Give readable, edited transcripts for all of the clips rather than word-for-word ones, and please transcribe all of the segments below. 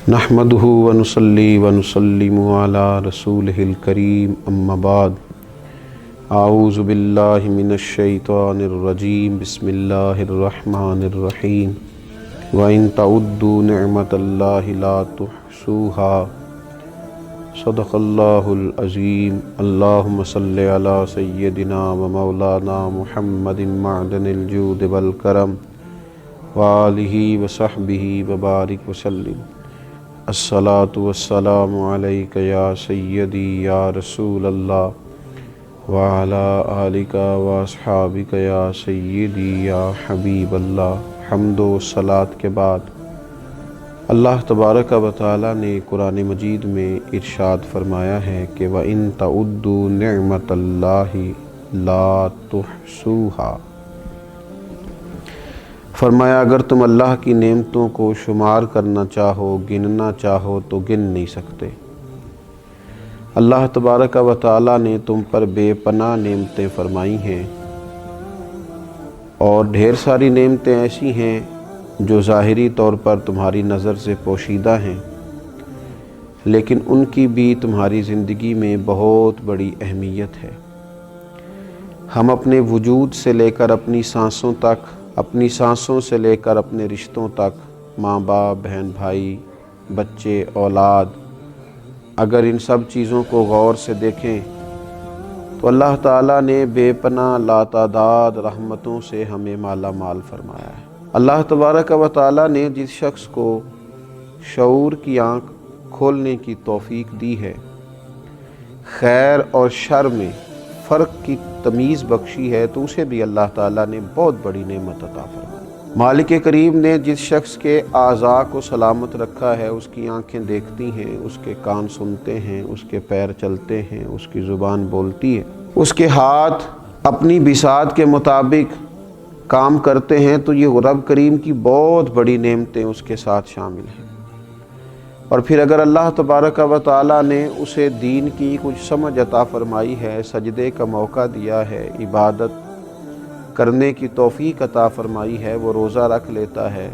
نحمدہ ونصلی ونسلم علی رسولہ الکریم اما بعد اعوذ باللہ من الشیطان الرجیم بسم اللہ الرحمن الرحیم وَإِن تَعُدُّوا نِعْمَةَ اللَّهِ لَا تُحْصُوهَا صدق اللہ العظیم اللہم صلی علی سیدنا ومولانا محمد معدن الجود والکرم وآلہ وصحبہ وبارک وسلم الصلاۃ والسلام علیک یا سیدی یا رسول اللہ وعلی آلک واصحابک یا سیدی یا حبیب اللہ۔ حمد و صلات کے بعد اللہ تبارک و تعالی نے قرآن مجید میں ارشاد فرمایا ہے کہ وَإِن تَعُدُّوا نِعْمَةَ اللَّهِ لَا تُحْصُوهَا، فرمایا اگر تم اللہ کی نعمتوں کو شمار کرنا چاہو، گننا چاہو تو گن نہیں سکتے۔ اللہ تبارک و تعالی نے تم پر بے پناہ نعمتیں فرمائی ہیں، اور ڈھیر ساری نعمتیں ایسی ہیں جو ظاہری طور پر تمہاری نظر سے پوشیدہ ہیں، لیکن ان کی بھی تمہاری زندگی میں بہت بڑی اہمیت ہے۔ ہم اپنے وجود سے لے کر اپنی سانسوں تک، اپنی سانسوں سے لے کر اپنے رشتوں تک، ماں باپ، بہن بھائی، بچے، اولاد، اگر ان سب چیزوں کو غور سے دیکھیں تو اللہ تعالیٰ نے بے پناہ لاتعداد رحمتوں سے ہمیں مالا مال فرمایا ہے۔ اللہ تبارک و تعالیٰ نے جس شخص کو شعور کی آنکھ کھولنے کی توفیق دی ہے، خیر اور شر میں فرق کی تمیز بخشی ہے، تو اسے بھی اللہ تعالیٰ نے بہت بڑی نعمت عطا فرمائی۔ مالک کریم نے جس شخص کے اعضاء کو سلامت رکھا ہے، اس کی آنکھیں دیکھتی ہیں، اس کے کان سنتے ہیں، اس کے پیر چلتے ہیں، اس کی زبان بولتی ہے، اس کے ہاتھ اپنی بساط کے مطابق کام کرتے ہیں، تو یہ رب کریم کی بہت بڑی نعمتیں اس کے ساتھ شامل ہیں۔ اور پھر اگر اللہ تبارک و تعالیٰ نے اسے دین کی کچھ سمجھ عطا فرمائی ہے، سجدے کا موقع دیا ہے، عبادت کرنے کی توفیق عطا فرمائی ہے، وہ روزہ رکھ لیتا ہے،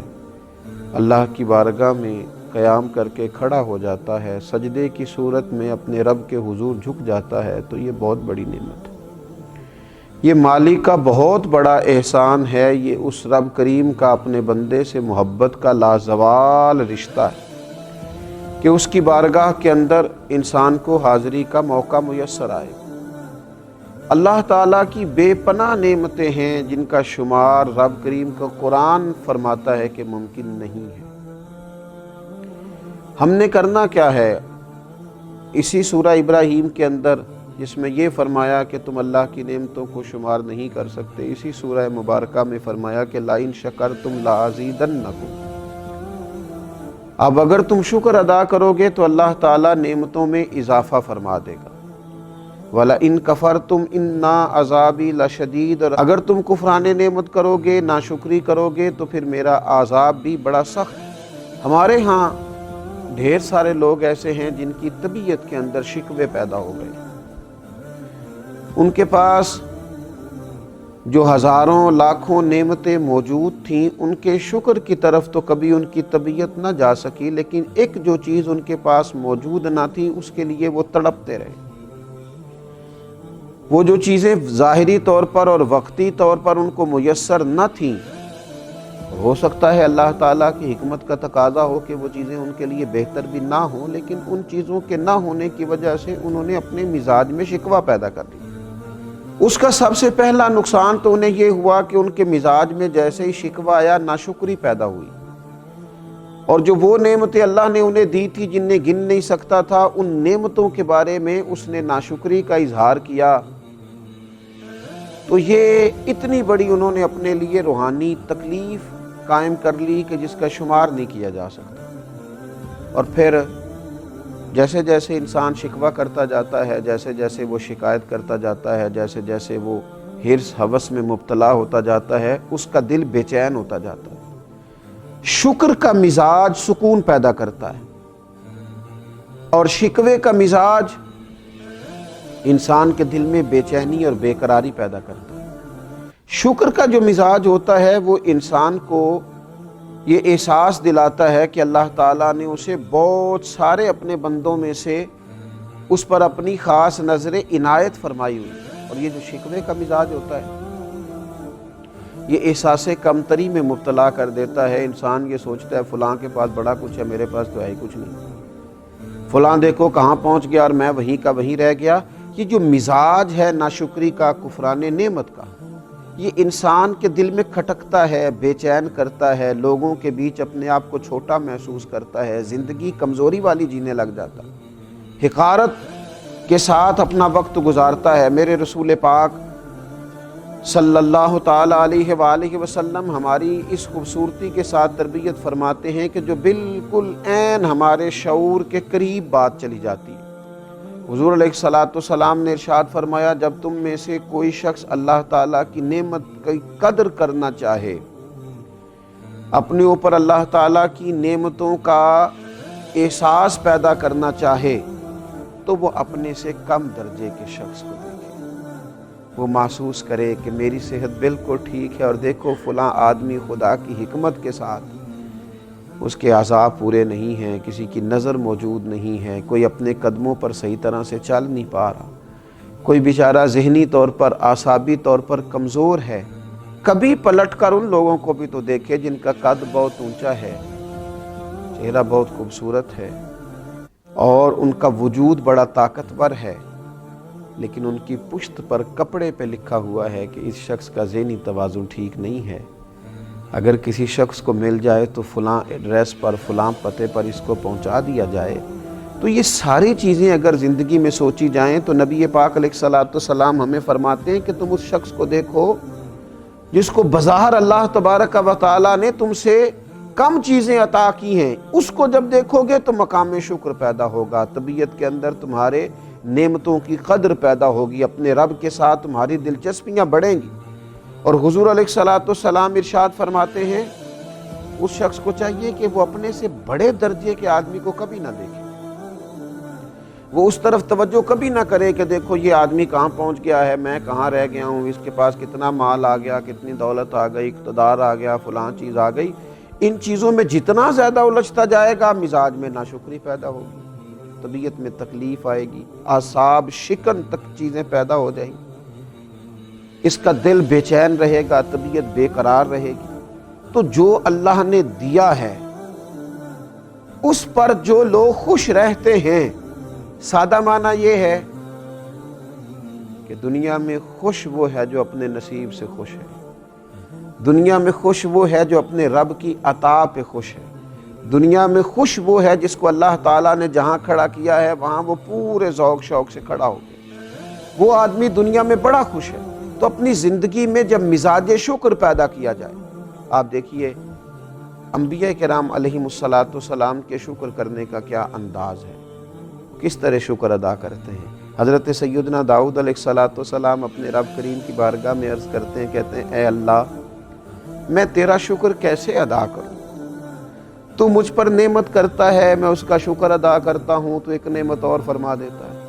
اللہ کی بارگاہ میں قیام کر کے کھڑا ہو جاتا ہے، سجدے کی صورت میں اپنے رب کے حضور جھک جاتا ہے، تو یہ بہت بڑی نعمت ہے۔ یہ مالک کا بہت بڑا احسان ہے، یہ اس رب کریم کا اپنے بندے سے محبت کا لازوال رشتہ ہے کہ اس کی بارگاہ کے اندر انسان کو حاضری کا موقع میسر آئے۔ اللہ تعالیٰ کی بے پناہ نعمتیں ہیں جن کا شمار رب کریم کا قرآن فرماتا ہے کہ ممکن نہیں ہے۔ ہم نے کرنا کیا ہے؟ اسی سورہ ابراہیم کے اندر جس میں یہ فرمایا کہ تم اللہ کی نعمتوں کو شمار نہیں کر سکتے، اسی سورہ مبارکہ میں فرمایا کہ لَئِن شَكَرْتُمْ لَأَزِيدَنَّكُمْ، اب اگر تم شکر ادا کرو گے تو اللہ تعالیٰ نعمتوں میں اضافہ فرما دے گا۔ وَلَئِن كَفَرْتُمْ إِنَّ عَذَابِي لَشَدِيدٌ، اور اگر تم کفران نعمت کرو گے، ناشکری کرو گے تو پھر میرا عذاب بھی بڑا سخت ہے۔ ہمارے ہاں ڈھیر سارے لوگ ایسے ہیں جن کی طبیعت کے اندر شکوے پیدا ہو گئے، ان کے پاس جو ہزاروں لاکھوں نعمتیں موجود تھیں، ان کے شکر کی طرف تو کبھی ان کی طبیعت نہ جا سکی، لیکن ایک جو چیز ان کے پاس موجود نہ تھی اس کے لیے وہ تڑپتے رہے۔ وہ جو چیزیں ظاہری طور پر اور وقتی طور پر ان کو میسر نہ تھیں، ہو سکتا ہے اللہ تعالیٰ کی حکمت کا تقاضا ہو کہ وہ چیزیں ان کے لیے بہتر بھی نہ ہوں، لیکن ان چیزوں کے نہ ہونے کی وجہ سے انہوں نے اپنے مزاج میں شکوہ پیدا کر دیا۔ اس کا سب سے پہلا نقصان تو انہیں یہ ہوا کہ ان کے مزاج میں جیسے ہی شکوہ آیا، ناشکری پیدا ہوئی، اور جو وہ نعمتیں اللہ نے انہیں دی تھی جنہیں گن نہیں سکتا تھا، ان نعمتوں کے بارے میں اس نے ناشکری کا اظہار کیا، تو یہ اتنی بڑی انہوں نے اپنے لیے روحانی تکلیف قائم کر لی کہ جس کا شمار نہیں کیا جا سکتا۔ اور پھر جیسے جیسے انسان شکوہ کرتا جاتا ہے، جیسے جیسے وہ شکایت کرتا جاتا ہے، جیسے جیسے وہ حرص ہوس میں مبتلا ہوتا جاتا ہے، اس کا دل بے چین ہوتا جاتا ہے۔ شکر کا مزاج سکون پیدا کرتا ہے، اور شکوے کا مزاج انسان کے دل میں بے چینی اور بے قراری پیدا کرتا ہے۔ شکر کا جو مزاج ہوتا ہے وہ انسان کو یہ احساس دلاتا ہے کہ اللہ تعالیٰ نے اسے بہت سارے اپنے بندوں میں سے اس پر اپنی خاص نظر عنایت فرمائی ہوئی ہے۔ اور یہ جو شکوے کا مزاج ہوتا ہے یہ احساس کمتری میں مبتلا کر دیتا ہے۔ انسان یہ سوچتا ہے فلاں کے پاس بڑا کچھ ہے، میرے پاس تو ہے ہی کچھ نہیں، فلاں دیکھو کہاں پہنچ گیا اور میں وہیں کا وہیں رہ گیا۔ یہ جو مزاج ہے ناشکری کا، کفران نعمت کا، یہ انسان کے دل میں کھٹکتا ہے، بے چین کرتا ہے، لوگوں کے بیچ اپنے آپ کو چھوٹا محسوس کرتا ہے، زندگی کمزوری والی جینے لگ جاتا ہے، حقارت کے ساتھ اپنا وقت گزارتا ہے۔ میرے رسول پاک صلی اللہ تعالیٰ علیہ وآلہ وسلم ہماری اس خوبصورتی کے ساتھ تربیت فرماتے ہیں کہ جو بالکل عین ہمارے شعور کے قریب بات چلی جاتی ہے۔ حضور علیہ الصلوۃ نے ارشاد فرمایا جب تم میں سے کوئی شخص اللہ تعالیٰ کی نعمت کی قدر کرنا چاہے، اپنے اوپر اللہ تعالیٰ کی نعمتوں کا احساس پیدا کرنا چاہے تو وہ اپنے سے کم درجے کے شخص کو دیکھے، وہ محسوس کرے کہ میری صحت بالکل ٹھیک ہے اور دیکھو فلاں آدمی خدا کی حکمت کے ساتھ اس کے اعضاء پورے نہیں ہیں، کسی کی نظر موجود نہیں ہے، کوئی اپنے قدموں پر صحیح طرح سے چل نہیں پا رہا، کوئی بیچارہ ذہنی طور پر اعصابی طور پر کمزور ہے۔ کبھی پلٹ کر ان لوگوں کو بھی تو دیکھے جن کا قد بہت اونچا ہے، چہرہ بہت خوبصورت ہے اور ان کا وجود بڑا طاقتور ہے، لیکن ان کی پشت پر کپڑے پہ لکھا ہوا ہے کہ اس شخص کا ذہنی توازن ٹھیک نہیں ہے۔ اگر کسی شخص کو مل جائے تو فلاں ایڈریس پر فلاں پتے پر اس کو پہنچا دیا جائے۔ تو یہ ساری چیزیں اگر زندگی میں سوچی جائیں تو نبی پاک علیہ الصلوۃ والسلام ہمیں فرماتے ہیں کہ تم اس شخص کو دیکھو جس کو بظاہر اللہ تبارک و تعالیٰ نے تم سے کم چیزیں عطا کی ہیں، اس کو جب دیکھو گے تو مقام شکر پیدا ہوگا، طبیعت کے اندر تمہارے نعمتوں کی قدر پیدا ہوگی، اپنے رب کے ساتھ تمہاری دلچسپیاں بڑھیں گی۔ اور حضور علیہ الصلوۃ والسلام ارشاد فرماتے ہیں اس شخص کو چاہیے کہ وہ اپنے سے بڑے درجے کے آدمی کو کبھی نہ دیکھے، وہ اس طرف توجہ کبھی نہ کرے کہ دیکھو یہ آدمی کہاں پہنچ گیا ہے، میں کہاں رہ گیا ہوں، اس کے پاس کتنا مال آ گیا، کتنی دولت آ گئی، اقتدار آ گیا، فلاں چیز آ گئی۔ ان چیزوں میں جتنا زیادہ الجھتا جائے گا مزاج میں ناشکری پیدا ہوگی، طبیعت میں تکلیف آئے گی، اعصاب شکن تک چیزیں پیدا ہو جائیں گی، اس کا دل بے چین رہے گا، طبیعت بے قرار رہے گی۔ تو جو اللہ نے دیا ہے اس پر جو لوگ خوش رہتے ہیں، سادہ معنی یہ ہے کہ دنیا میں خوش وہ ہے جو اپنے نصیب سے خوش ہے، دنیا میں خوش وہ ہے جو اپنے رب کی عطا پہ خوش ہے، دنیا میں خوش وہ ہے جس کو اللہ تعالیٰ نے جہاں کھڑا کیا ہے وہاں وہ پورے ذوق شوق سے کھڑا ہو گیا، وہ آدمی دنیا میں بڑا خوش ہے۔ تو اپنی زندگی میں جب مزاج شکر پیدا کیا جائے، آپ دیکھیے انبیاء کرام علیہم الصلوۃ والسلام کے شکر کرنے کا کیا انداز ہے، کس طرح شکر ادا کرتے ہیں۔ حضرت سیدنا داؤد علیہ الصلوۃ والسلام اپنے رب کریم کی بارگاہ میں عرض کرتے ہیں، کہتے ہیں اے اللہ میں تیرا شکر کیسے ادا کروں، تو مجھ پر نعمت کرتا ہے، میں اس کا شکر ادا کرتا ہوں تو ایک نعمت اور فرما دیتا ہے،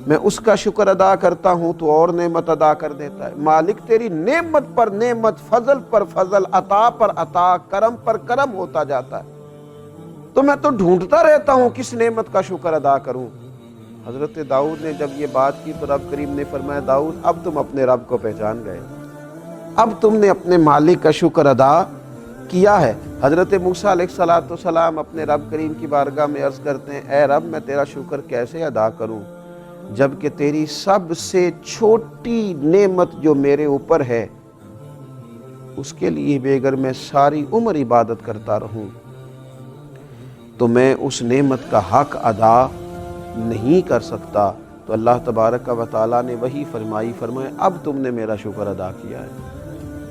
میں اس کا شکر ادا کرتا ہوں تو اور نعمت ادا کر دیتا ہے۔ مالک تیری نعمت پر نعمت، فضل پر فضل، عطا پر عطا، کرم پر کرم ہوتا جاتا ہے، تو میں تو ڈھونڈتا رہتا ہوں کس نعمت کا شکر ادا کروں۔ حضرت داؤد نے جب یہ بات کی تو رب کریم نے فرمایا داؤد اب تم اپنے رب کو پہچان گئے، اب تم نے اپنے مالک کا شکر ادا کیا ہے۔ حضرت موسیٰ علیہ الصلوۃ والسلام اپنے رب کریم کی بارگاہ میں عرض کرتے ہیں اے رب میں تیرا شکر کیسے ادا کروں جبکہ تیری سب سے چھوٹی نعمت جو میرے اوپر ہے اس کے لیے بھی اگر میں ساری عمر عبادت کرتا رہوں تو میں اس نعمت کا حق ادا نہیں کر سکتا۔ تو اللہ تبارک و تعالیٰ نے وہی فرمایا اب تم نے میرا شکر ادا کیا ہے،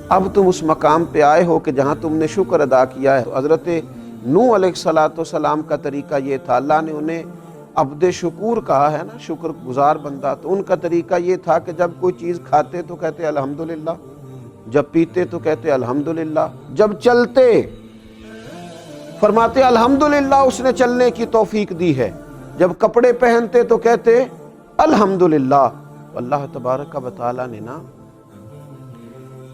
اب تم اس مقام پہ آئے ہو کہ جہاں تم نے شکر ادا کیا ہے۔ حضرت نوح علیہ الصلوۃ والسلام کا طریقہ یہ تھا، اللہ نے انہیں عبد شکور کہا ہے نا، شکر گزار بندہ، تو ان کا طریقہ یہ تھا کہ جب کوئی چیز کھاتے تو کہتے الحمدللہ، جب پیتے تو کہتے الحمدللہ، جب چلتے فرماتے الحمدللہ اس نے چلنے کی توفیق دی ہے، جب کپڑے پہنتے تو کہتے الحمدللہ۔ اللہ تبارک و تعالیٰ نے نا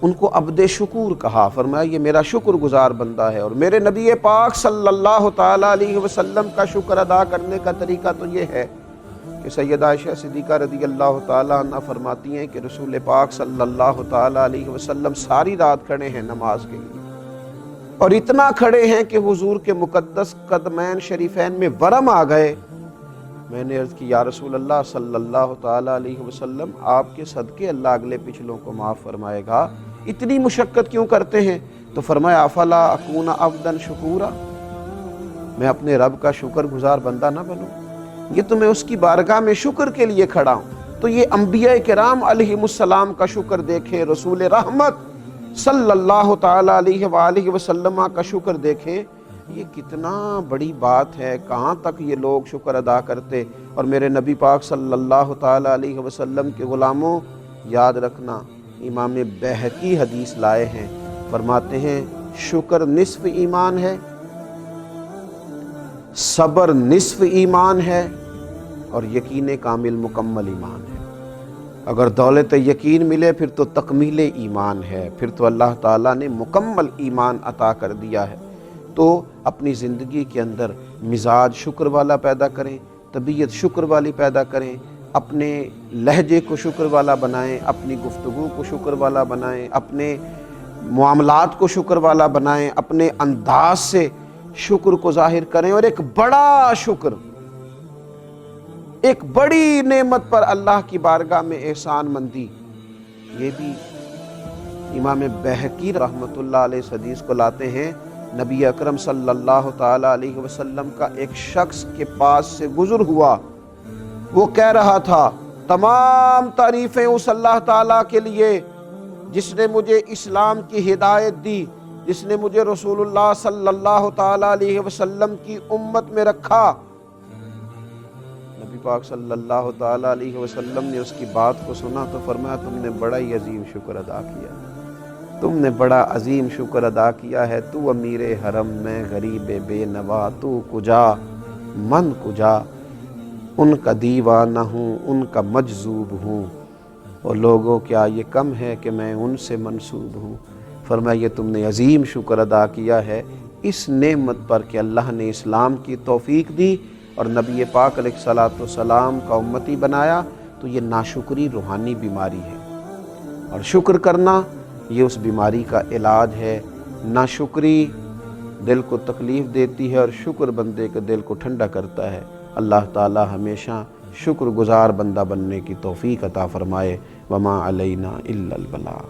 ان کو عبد شکور کہا، فرمایا یہ میرا شکر گزار بندہ ہے۔ اور میرے نبی پاک صلی اللہ تعالیٰ علیہ وسلم کا شکر ادا کرنے کا طریقہ تو یہ ہے کہ سیدہ عائشہ صدیقہ رضی اللہ تعالیٰ عنہ فرماتی ہیں کہ رسول پاک صلی اللہ تعالیٰ علیہ وسلم ساری رات کھڑے ہیں نماز کے لیے، اور اتنا کھڑے ہیں کہ حضور کے مقدس قدمین شریفین میں ورم آ گئے۔ میں نے عرض کی یا رسول اللہ صلی اللہ تعالیٰ علیہ وسلم، آپ کے صدقے اللہ اگلے پچھلوں کو معاف فرمائے گا، اتنی مشقت کیوں کرتے ہیں؟ تو فرمایا افلا اکون عبدا شکورا، میں اپنے رب کا شکر گزار بندہ نہ بنوں؟ یہ تو میں اس کی بارگاہ میں شکر کے لیے کھڑا ہوں۔ تو یہ انبیاء کرام علیہم السلام کا شکر دیکھیں، رسول رحمت صلی اللہ تعالیٰ علیہ وآلہ وسلم کا شکر دیکھیں، یہ کتنا بڑی بات ہے، کہاں تک یہ لوگ شکر ادا کرتے۔ اور میرے نبی پاک صلی اللہ تعالیٰ علیہ وسلم کے غلاموں، یاد رکھنا امام بہقی حدیث لائے ہیں، فرماتے ہیں شکر نصف ایمان ہے، صبر نصف ایمان ہے، اور یقین کامل مکمل ایمان ہے۔ اگر دولت یقین ملے پھر تو تکمیل ایمان ہے، پھر تو اللہ تعالیٰ نے مکمل ایمان عطا کر دیا ہے۔ تو اپنی زندگی کے اندر مزاج شکر والا پیدا کریں، طبیعت شکر والی پیدا کریں، اپنے لہجے کو شکر والا بنائیں، اپنی گفتگو کو شکر والا بنائیں، اپنے معاملات کو شکر والا بنائیں، اپنے انداز سے شکر کو ظاہر کریں۔ اور ایک بڑا شکر، ایک بڑی نعمت پر اللہ کی بارگاہ میں احسان مندی، یہ بھی امام بہقی رحمۃ اللہ علیہ اس حدیث کو لاتے ہیں۔ نبی اکرم صلی اللہ تعالیٰ علیہ وسلم کا ایک شخص کے پاس سے گزر ہوا، وہ کہہ رہا تھا تمام تعریفیں اس اللہ تعالیٰ کے لیے جس نے مجھے اسلام کی ہدایت دی، جس نے مجھے رسول اللہ صلی اللہ تعالیٰ علیہ وسلم کی امت میں رکھا۔ نبی پاک صلی اللہ تعالیٰ علیہ وسلم نے اس کی بات کو سنا تو فرمایا تم نے بڑا ہی عظیم شکر ادا کیا، تم نے بڑا عظیم شکر ادا کیا ہے۔ تو امیر حرم میں غریب بے نوا، تو کجا من کجا، ان کا دیوانہ ہوں ان کا مجذوب ہوں، اور لوگوں کیا یہ کم ہے کہ میں ان سے منسوب ہوں۔ فرمایا یہ تم نے عظیم شکر ادا کیا ہے اس نعمت پر کہ اللہ نے اسلام کی توفیق دی اور نبی پاک علیہ الصلوۃ والسلام کا امتی بنایا۔ تو یہ ناشکری روحانی بیماری ہے، اور شکر کرنا یہ اس بیماری کا علاج ہے۔ ناشکری دل کو تکلیف دیتی ہے اور شکر بندے کے دل کو ٹھنڈا کرتا ہے۔ اللہ تعالی ہمیشہ شکر گزار بندہ بننے کی توفیق عطا فرمائے۔ وما علینا الا البلاغ۔